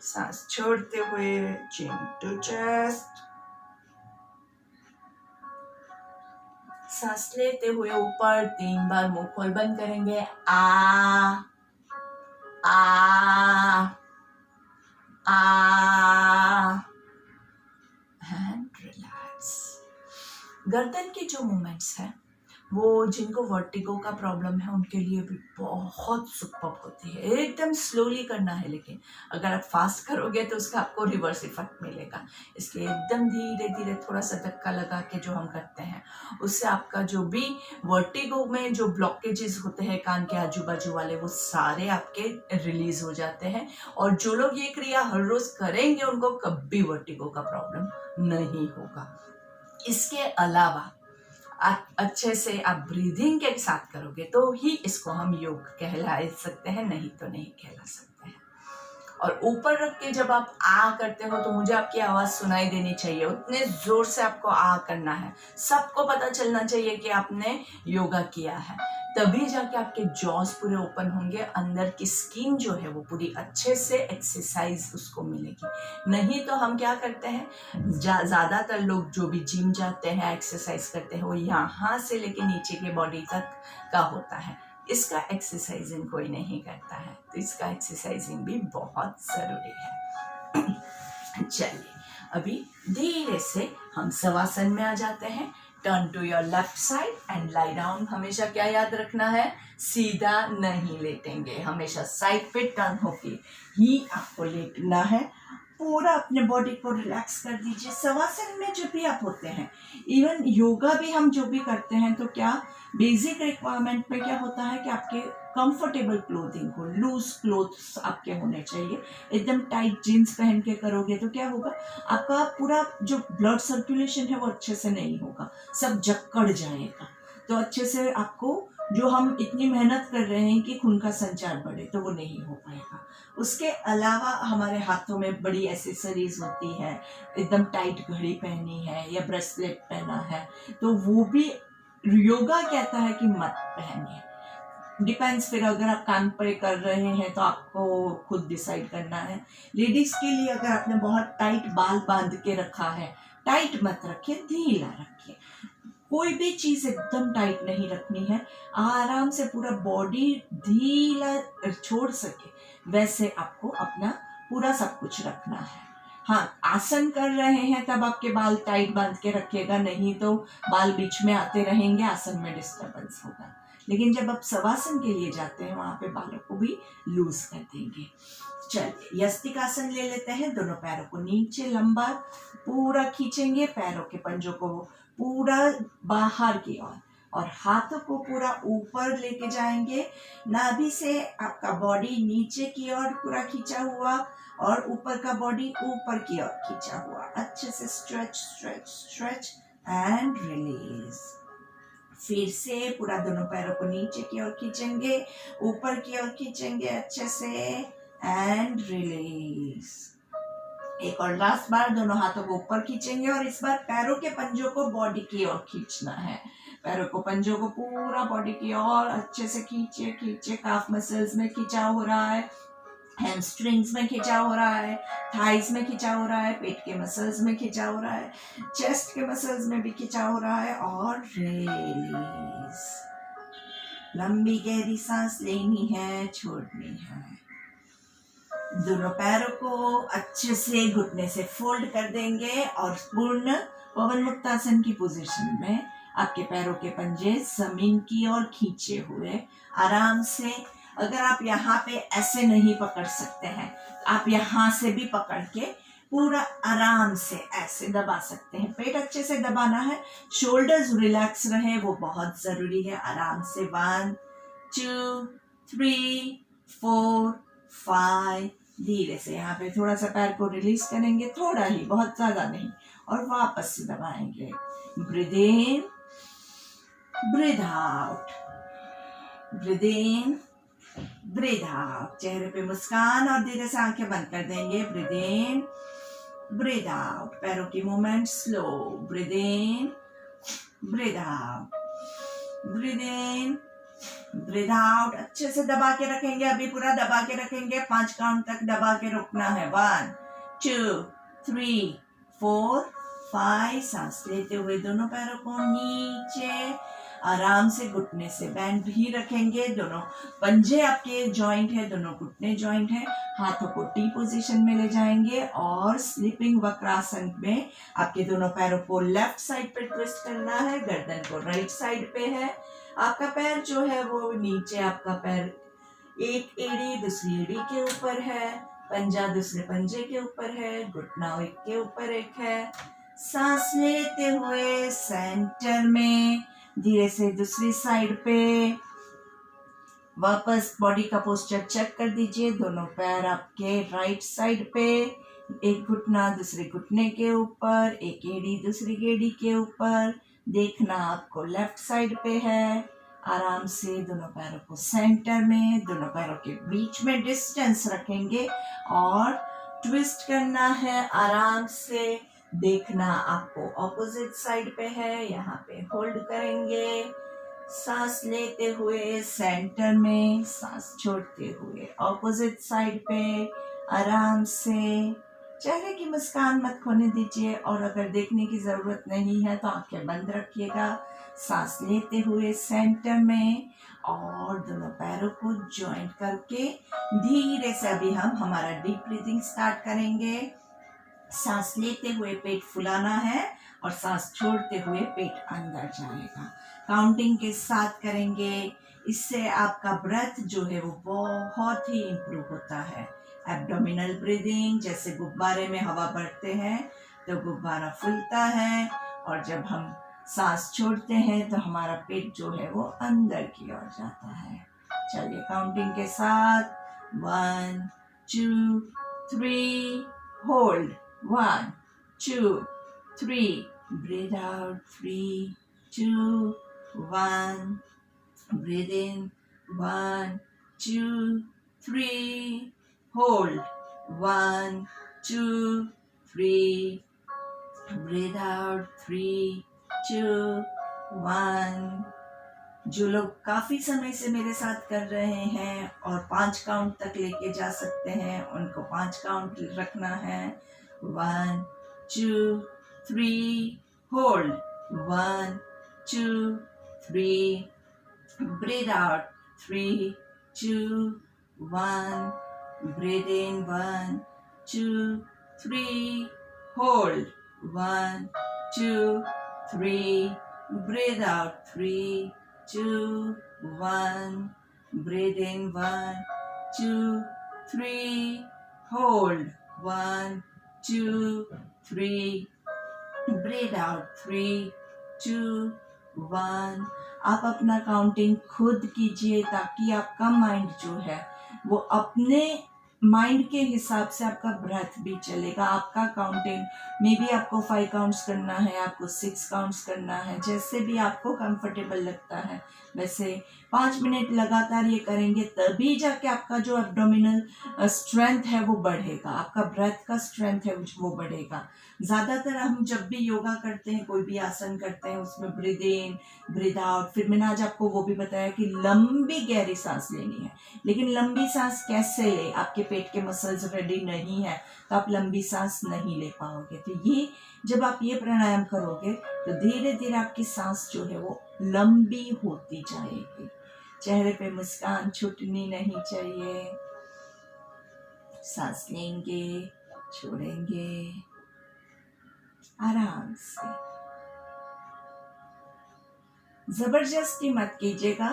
सांस छोड़ते हुए चिन टू चेस्ट। सांस लेते हुए ऊपर 3 बार मुंह खोल बंद करेंगे। आ आ आ गर्दन के जो मूवमेंट्स हैं वो जिनको वर्टिगो का प्रॉब्लम है उनके लिए भी बहुत सुपर्ब होती है। एकदम स्लोली करना है, लेकिन अगर आप फास्ट करोगे तो उसका आपको रिवर्स इफेक्ट मिलेगा। इसलिए एकदम धीरे धीरे थोड़ा सा धक्का लगा के जो हम करते हैं उससे आपका जो भी वर्टिगो में जो ब्लॉकेजेस होते हैं कान के आजू बाजू वाले वो सारे आपके रिलीज हो जाते हैं। और जो लोग ये क्रिया हर रोज करेंगे उनको कभी वर्टिगो का प्रॉब्लम नहीं होगा। इसके अलावा अच्छे से आप ब्रीदिंग के साथ करोगे तो ही इसको हम योग कहला सकते हैं, नहीं तो नहीं कहला सकते हैं। और ऊपर रख के जब आप आ करते हो तो मुझे आपकी आवाज सुनाई देनी चाहिए, उतने जोर से आपको आ करना है, सबको पता चलना चाहिए कि आपने योगा किया है। तभी जाके आपके जॉस पूरे ओपन होंगे, अंदर की स्किन जो है वो पूरी अच्छे से एक्सरसाइज उसको मिलेगी। नहीं तो हम क्या करते हैं, ज्यादातर लोग जो भी जिम जाते हैं एक्सरसाइज करते हैं वो यहाँ से लेके नीचे के बॉडी तक का होता है, इसका एक्सरसाइजिंग कोई नहीं करता है। तो इसका एक्सरसाइजिंग भी बहुत जरूरी है। चलिए अभी धीरे से हम शवासन में आ जाते हैं। Turn to your left side and lie down. हमेशा क्या याद रखना है, सीधा नहीं लेटेंगे, हमेशा साइड पे टर्न होके ही आपको लेटना है। पूरा अपने बॉडी को रिलैक्स कर दीजिए। शवासन में जब भी आप होते हैं, इवन योगा भी हम जो भी करते हैं तो क्या बेसिक रिक्वायरमेंट में क्या होता है कि आपके कंफर्टेबल क्लोथिंग हो, लूज क्लोथ्स आपके होने चाहिए। एकदम टाइट जीन्स पहन के करोगे तो क्या होगा, आपका पूरा जो ब्लड सर्कुलेशन है वो अच्छे से नहीं होगा, सब जकड़ जाएगा। तो अच्छे से आपको जो हम इतनी मेहनत कर रहे हैं कि खून का संचार बढ़े तो वो नहीं हो पाएगा। उसके अलावा हमारे हाथों में बड़ी एसेसरीज होती है, एकदम टाइट घड़ी पहनी है या ब्रेसलेट पहना है तो वो भी योगा कहता है कि मत पहनिए। डिपेंड्स, फिर अगर आप कान पे कर रहे हैं तो आपको खुद डिसाइड करना है। लेडीज के लिए अगर आपने बहुत टाइट बाल बांध के रखा है, टाइट मत रखिए, ढीला रखिए। कोई भी चीज एकदम टाइट नहीं रखनी है, आराम से पूरा बॉडी ढीला छोड़ सके वैसे आपको अपना पूरा सब कुछ रखना है। हाँ, आसन कर रहे हैं तब आपके बाल टाइट बांध के रखिएगा, नहीं तो बाल बीच में आते रहेंगे, आसन में डिस्टर्बेंस होगा। लेकिन जब आप शवासन के लिए जाते हैं वहां पे बालों को भी लूज कर देंगे। चलिए यस्तिकासन ले लेते हैं। दोनों पैरों को नीचे लंबा पूरा खींचेंगे, पैरों के पंजों को पूरा बाहर की ओर और हाथों को पूरा ऊपर लेके जाएंगे। नाभि से आपका बॉडी नीचे की ओर पूरा खींचा हुआ और ऊपर का बॉडी ऊपर की ओर खींचा हुआ। अच्छे से stretch stretch stretch and release. फिर से पूरा दोनों पैरों को नीचे की ओर खींचेंगे, ऊपर की ओर खींचेंगे अच्छे से एंड रिलीज। एक और लास्ट बार दोनों हाथों को ऊपर खींचेंगे और इस बार पैरों के पंजों को बॉडी की ओर खींचना है। पैरों को पंजों को पूरा बॉडी की ओर अच्छे से खींचे खींचे। काफ मसल्स में खिंचाव हो रहा है, हैमस्ट्रिंग्स में खिंचाव हो रहा है, थाइस में खिंचाव हो रहा है, पेट के मसल्स में खिंचाव हो रहा है, चेस्ट के मसल्स में भी खिंचाव हो रहा है और रिलीज। लंबी गहरी सांस लेनी है, छोड़नी है। दोनों पैरों को अच्छे से घुटने से फोल्ड कर देंगे और पूर्ण पवन मुक्तासन की पोजीशन में आपके पैरों के पंजे जमीन की ओर खींचे हुए आराम से। अगर आप यहाँ पे ऐसे नहीं पकड़ सकते हैं, आप यहाँ से भी पकड़ के पूरा आराम से ऐसे दबा सकते हैं। पेट अच्छे से दबाना है, शोल्डर्स रिलैक्स रहे, वो बहुत जरूरी है। आराम से 1 2 3 4 5 धीरे से यहाँ पे थोड़ा सा पैर को रिलीज करेंगे, थोड़ा ही, बहुत ज्यादा नहीं, और वापस से दबाएंगे। ब्रीथ इन, ब्रीथ आउट, ब्रीथ इन, ब्रीथ आउट। चेहरे पे मुस्कान और धीरे से आंखें बंद कर देंगे। ब्रीथ इन, ब्रीथ आउट। पैरों की मूवमेंट स्लो। ब्रीथ इन, ब्रीथ आउट, ब्रीथ इन, ब्रीथ आउट। अच्छे से दबा के रखेंगे, अभी पूरा दबा के रखेंगे। 5 काउंट तक दबा के रोकना है। 1 2 3 4 5। सांस लेते हुए दोनों पैरों को नीचे आराम से घुटने से बैंड भी रखेंगे, दोनों पंजे आपके जॉइंट है, दोनों घुटने जॉइंट है। हाथों को टी पोजीशन में ले जाएंगे और स्लीपिंग वक्रासन में आपके दोनों पैरों को लेफ्ट साइड पे ट्विस्ट करना है, गर्दन को राइट साइड पे है। आपका पैर जो है वो नीचे, आपका पैर एक एड़ी दूसरी एड़ी के ऊपर है, पंजा दूसरे पंजे के ऊपर है, घुटना एक के ऊपर एक है। सांस लेते हुए सेंटर में, धीरे से दूसरी साइड पे वापस बॉडी का पोस्चर चेक कर दीजिए। दोनों पैर आपके राइट साइड पे, एक घुटना दूसरे घुटने के ऊपर, एक एड़ी दूसरी एड़ी के ऊपर। देखना आपको लेफ्ट साइड पे है। आराम से दोनों पैरों को सेंटर में, दोनों पैरों के बीच में डिस्टेंस रखेंगे और ट्विस्ट करना है आराम से। देखना आपको ऑपोजिट साइड पे है, यहाँ पे होल्ड करेंगे। सांस लेते हुए सेंटर में, सांस छोड़ते हुए ऑपोजिट साइड पे आराम से। चेहरे की मुस्कान मत खोने दीजिए और अगर देखने की जरूरत नहीं है तो आंखें बंद रखिएगा। सांस लेते हुए सेंटर में और दोनों पैरों को जॉइंट करके धीरे से अभी हम हमारा डीप ब्रीथिंग स्टार्ट करेंगे। सांस लेते हुए पेट फुलाना है और सांस छोड़ते हुए पेट अंदर जाएगा। काउंटिंग के साथ करेंगे, इससे आपका ब्रेथ जो है वो बहुत ही इम्प्रूव होता है। एब्डोमिनल ब्रीदिंग, जैसे गुब्बारे में हवा भरते हैं तो गुब्बारा फूलता है और जब हम सांस छोड़ते हैं तो हमारा पेट जो है वो अंदर की ओर जाता है। चलिए काउंटिंग के साथ 1 2 3 hold, 1 2 3 breathe out, 3 2 1 breathe in, 1 2 3 hold, 1 2 3 breathe out, 3 2 1। जो लोग काफी समय से मेरे साथ कर रहे हैं और 5 काउंट तक लेके जा सकते हैं, उनको 5 काउंट रखना है। 1 2 3 hold, 1 2 3 breathe out, 3 2 1 breathe in, 1 2 3 hold, 1 2 3 breathe out, 3 2 1 breathe in, 1 2 3 hold, 1 2 3 breathe out, 3 2 1। आप अपना काउंटिंग खुद कीजिए ताकि आपका माइंड जो है वो अपने माइंड के हिसाब से आपका ब्रेथ भी चलेगा। आपका काउंटिंग में भी आपको 5 काउंट्स करना है, आपको 6 काउंट्स करना है, जैसे भी आपको कंफर्टेबल लगता है वैसे 5 मिनट लगातार ये करेंगे, तभी जाके आपका जो एब्डोमिनल स्ट्रेंथ है वो बढ़ेगा, आपका ब्रेथ का स्ट्रेंथ है वो बढ़ेगा। ज़्यादातर हम जब भी योगा करते हैं, कोई भी आसन करते हैं, उसमें ब्रीद इन ब्रीद आउट, फिर मैंने आज आपको वो भी बताया कि लंबी गहरी सांस लेनी है। लेकिन लंबी सांस कैसे ले, आपके पेट के मसल्स रेडी नहीं है तो आप लंबी सांस नहीं ले पाओगे। तो ये जब आप ये प्राणायाम करोगे तो धीरे धीरे आपकी सांस जो है वो लंबी होती जाएगी। चेहरे पे मुस्कान छूटनी नहीं चाहिए। सांस लेंगे, छोड़ेंगे आराम से। जबरदस्ती मत कीजिएगा,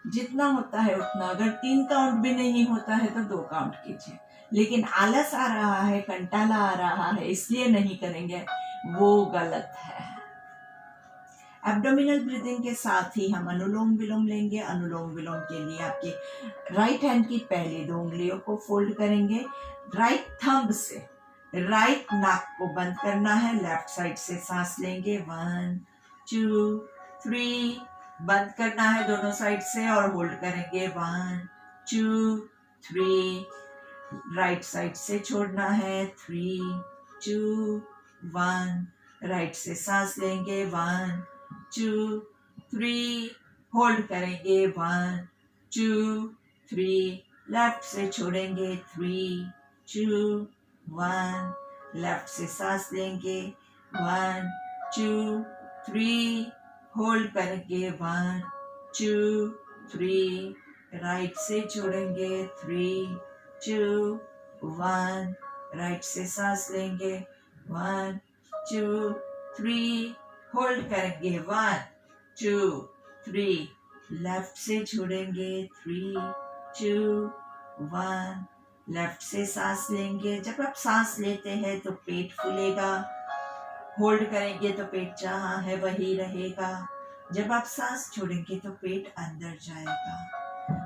जितना होता है उतना। अगर 3 काउंट भी नहीं होता है तो 2 काउंट कीजिए। लेकिन आलस आ रहा है, कंटाला आ रहा है, इसलिए नहीं करेंगे, वो गलत है। एब्डोमिनल ब्रीदिंग के साथ ही हम अनुलोम विलोम लेंगे। अनुलोम विलोम के लिए आपकी राइट हैंड की पहली 2 उंगलियों को फोल्ड करेंगे, राइट थंब से राइट नाक को बंद करना है, लेफ्ट साइड से सांस लेंगे। 1 2 3 बंद करना है दोनों साइड से और होल्ड करेंगे। 1 2 3 राइट साइड से छोड़ना है। 3 2 1 राइट से सांस लेंगे। 1 2 3 होल्ड करेंगे। 1 2 3 लेफ्ट से छोड़ेंगे। 3 2 1 लेफ्ट से सांस लेंगे। 1 2 3 होल्ड करेंगे 1 2 3, राइट से छोड़ेंगे 3 2 1, राइट से सांस लेंगे 1 2 3, होल्ड करेंगे 1 2 3, लेफ्ट से छोड़ेंगे 3 2 1, लेफ्ट से सांस लेंगे। जब आप सांस लेते हैं तो पेट फूलेगा, होल्ड करेंगे तो पेट जहाँ है वही रहेगा। जब आप सांस छोड़ेंगे तो पेट अंदर जाएगा।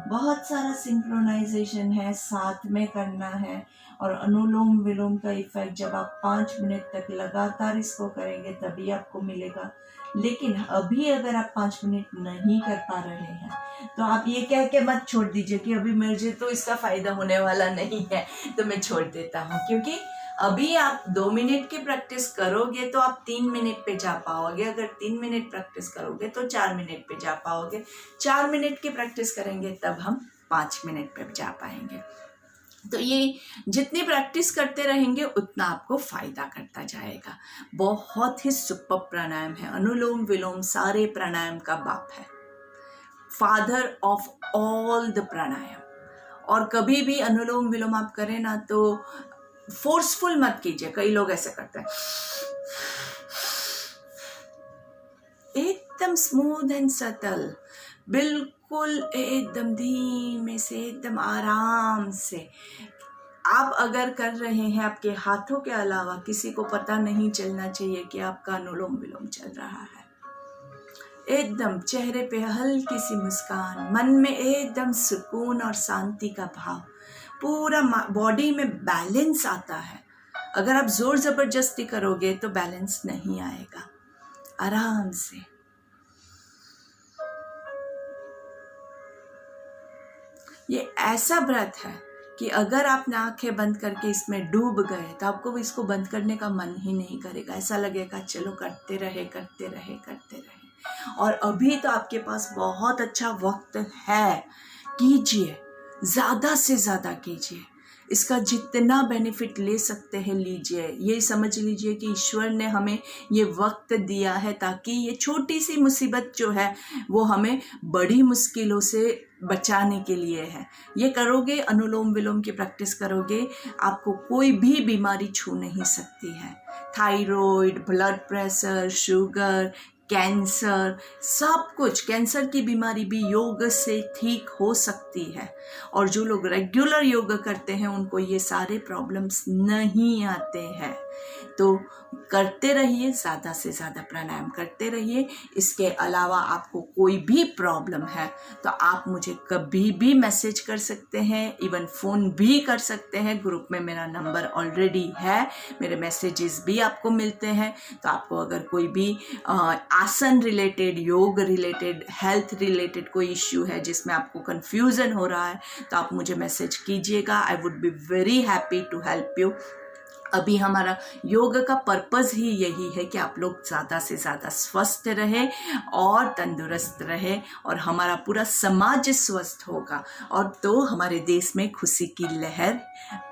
बहुत सारा सिंक्रोनाइजेशन है, साथ में करना है। और अनुलोम विलोम का इफेक्ट जब आप 5 मिनट तक लगातार इसको करेंगे तभी आपको मिलेगा। लेकिन अभी अगर आप 5 मिनट नहीं कर पा रहे हैं तो आप ये कह के मत छोड़ दीजिए कि अभी मुझे तो इसका फायदा होने वाला नहीं है तो मैं छोड़ देता हूँ। क्योंकि अभी आप 2 मिनट की प्रैक्टिस करोगे तो आप 3 मिनट पे जा पाओगे। अगर 3 मिनट प्रैक्टिस करोगे तो 4 मिनट पे जा पाओगे। 4 मिनट की प्रैक्टिस करेंगे तब हम 5 मिनट पे जा पाएंगे। तो ये जितनी प्रैक्टिस करते रहेंगे उतना आपको फायदा करता जाएगा। बहुत ही सुपर प्राणायाम है। अनुलोम विलोम सारे प्राणायाम का बाप है, फादर ऑफ ऑल द प्राणायाम। और कभी भी अनुलोम विलोम आप करें ना तो फोर्सफुल मत कीजिए। कई लोग ऐसे करते हैं, एकदम स्मूथ एंड सटल, बिल्कुल एकदम धीमे से, एकदम आराम से। आप अगर कर रहे हैं, आपके हाथों के अलावा किसी को पता नहीं चलना चाहिए कि आपका अनुलोम विलोम चल रहा है। एकदम चेहरे पे हल्की सी मुस्कान, मन में एकदम सुकून और शांति का भाव, पूरा बॉडी में बैलेंस आता है। अगर आप जोर जबरदस्ती करोगे तो बैलेंस नहीं आएगा। आराम से ये ऐसा ब्रेथ है कि अगर आपने आंखें बंद करके इसमें डूब गए तो आपको इसको बंद करने का मन ही नहीं करेगा। ऐसा लगेगा चलो करते रहे करते रहे करते रहे। और अभी तो आपके पास बहुत अच्छा वक्त है, कीजिए, ज़्यादा से ज़्यादा कीजिए। इसका जितना बेनिफिट ले सकते हैं लीजिए। ये समझ लीजिए कि ईश्वर ने हमें ये वक्त दिया है ताकि ये छोटी सी मुसीबत जो है वो हमें बड़ी मुश्किलों से बचाने के लिए है। ये करोगे, अनुलोम विलोम की प्रैक्टिस करोगे, आपको कोई भी बीमारी छू नहीं सकती है। Thyroid, blood pressure, sugar, cancer, सब कुछ, कैंसर की बीमारी भी योग से ठीक हो सकती है। और जो लोग रेगुलर योग करते हैं उनको ये सारे प्रॉब्लम्स नहीं आते हैं। तो करते रहिए, ज़्यादा से ज़्यादा प्राणायाम करते रहिए। इसके अलावा आपको कोई भी प्रॉब्लम है तो आप मुझे कभी भी मैसेज कर सकते हैं, इवन फ़ोन भी कर सकते हैं। ग्रुप में मेरा नंबर ऑलरेडी है, मेरे मैसेजेस भी आपको मिलते हैं। तो आपको अगर कोई भी आसन रिलेटेड, योग रिलेटेड, हेल्थ रिलेटेड कोई इश्यू है जिसमें आपको कन्फ्यूज़न हो रहा है तो आप मुझे मैसेज कीजिएगा। I would be very happy to help you. अभी हमारा योग का पर्पज़ ही यही है कि आप लोग ज़्यादा से ज़्यादा स्वस्थ रहे और तंदुरुस्त रहे और हमारा पूरा समाज स्वस्थ होगा और तो हमारे देश में खुशी की लहर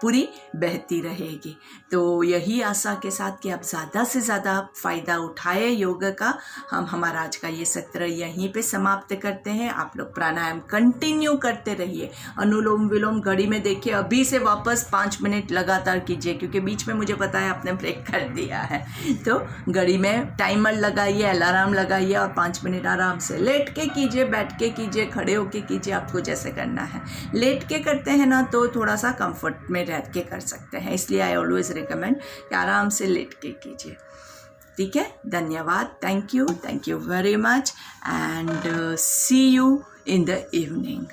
पूरी बहती रहेगी। तो यही आशा के साथ कि आप ज़्यादा से ज़्यादा फ़ायदा उठाए योग का, हम हमारा आज का ये सत्र यहीं पे समाप्त करते हैं। आप लोग प्राणायाम कंटिन्यू करते रहिए। अनुलोम विलोम घड़ी में देखिए, अभी से वापस 5 मिनट लगातार कीजिए क्योंकि बीच में मुझे पता है आपने ब्रेक कर दिया है। तो घड़ी में टाइमर लगाइए, अलार्म लगाइए और 5 मिनट आराम से लेट के कीजिए, बैठ के कीजिए, खड़े होके कीजिए, आपको जैसे करना है। लेट के करते हैं ना तो थोड़ा सा कंफर्ट में रह के कर सकते हैं, इसलिए आई ऑलवेज रिकमेंड कि आराम से लेट के कीजिए। ठीक है, धन्यवाद, thank you very much and see you in the evening.